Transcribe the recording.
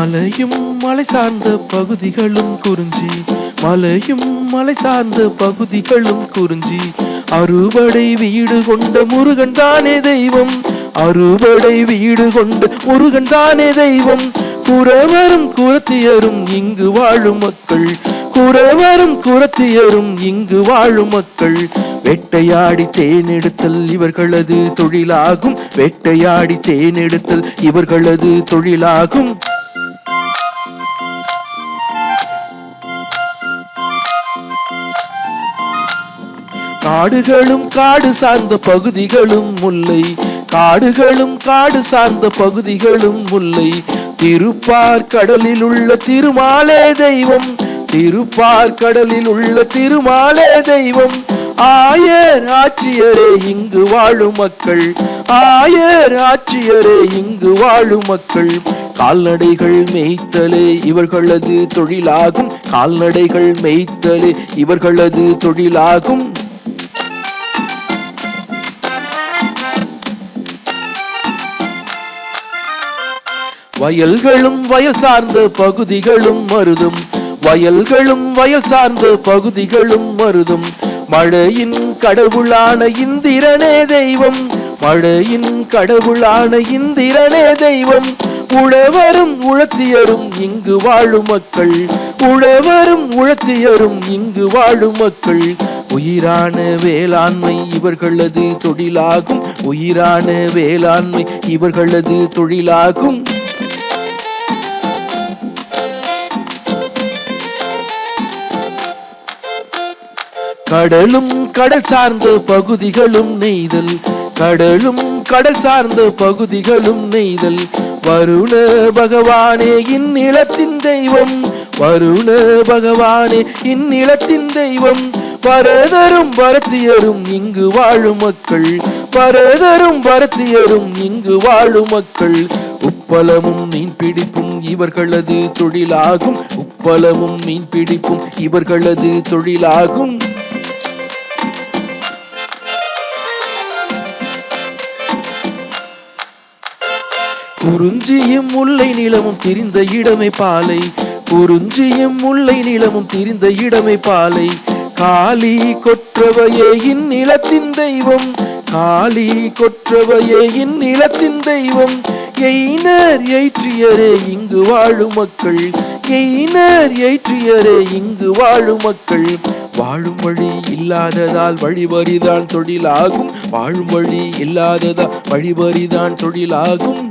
மலையும் மலை சார்ந்த பகுதிகளும் குறிஞ்சி, மலையும் மலை சார்ந்த பகுதிகளும் குறிஞ்சி. அறுபடை வீடு கொண்ட முருகன் தானே தெய்வம், அறுபடை வீடு கொண்ட முருகன் தானே தெய்வம். குறவரும் குறத்தியரும் இங்கு வாழும் மக்கள், குறவரும் குறத்தியரும் இங்கு வாழும் மக்கள். வேட்டையாடி தேனெடுத்தல் இவர்களது தொழிலாகும், வேட்டையாடி தேனெடுத்தல் இவர்களது தொழிலாகும். காடுகளும் காடு சார்ந்த பகுதிகளும் முல்லை, காடுகளும் காடு சார்ந்த பகுதிகளும் முல்லை. திருப்பார் கடலில் உள்ள திருமாலே தெய்வம், திருப்பார் கடலில் உள்ள திருமாலே தெய்வம். ஆயர் ஆட்சியரே இங்கு வாழும் மக்கள், ஆயர் ஆட்சியரே இங்கு வாழும் மக்கள். கால்நடைகள் மேய்த்தலே இவர்களது தொழிலாகும், கால்நடைகள் மேய்த்தலே இவர்களது தொழிலாகும். வயல்களும் வயல் சார்ந்த பகுதிகளும் மருதும், வயல்களும் வயல் சார்ந்த பகுதிகளும் மருதும். மழையின் கடவுளான இந்திரனே தெய்வம், மழையின் கடவுளான இந்திரனே தெய்வம். உழவரும் உழத்தியரும் இங்கு வாழும் மக்கள், உழவரும் உழத்தியரும் இங்கு வாழும் மக்கள். உயிரான வேளாண்மை இவர்களது தொழிலாகும், உயிரான வேளாண்மை இவர்களது தொழிலாகும். கடலும் கடல் சார்ந்த பகுதிகளும் நெய்தல், கடலும் கடல் சார்ந்த பகுதிகளும் நெய்தல். வருண பகவானே இந்நிலத்தின் தெய்வம், வருண பகவானே இந்நிலத்தின் தெய்வம். பரதரும் பரத்தியரும் இங்கு வாழும் மக்கள், பரதரும் பரத்தியரும் இங்கு வாழும் மக்கள். உப்பளமும் மீன் பிடிப்பும் இவர்களது தொழிலாகும், உப்பளமும் மீன் பிடிப்பும் இவர்களது தொழிலாகும். குறிஞ்சியும் முல்லை நிலமும் திரிந்த இடமை பாலை, குறிஞ்சியும் முல்லை நிலமும் திரிந்த இடமை பாலை. காளி கொற்றவையே இந்நிலத்தின் தெய்வம், காளி கொற்றவையே இந்நிலத்தின் தெய்வம். எயினர் எயிற்றியரே இங்கு வாழும் மக்கள், எயினர் எயிற்றியரே இங்கு வாழும் மக்கள். வாழும் வழி இல்லாததால் வழிவரிதான் தொழிலாகும், வாழும் வழி இல்லாததால் வழிவரிதான் தொழிலாகும்.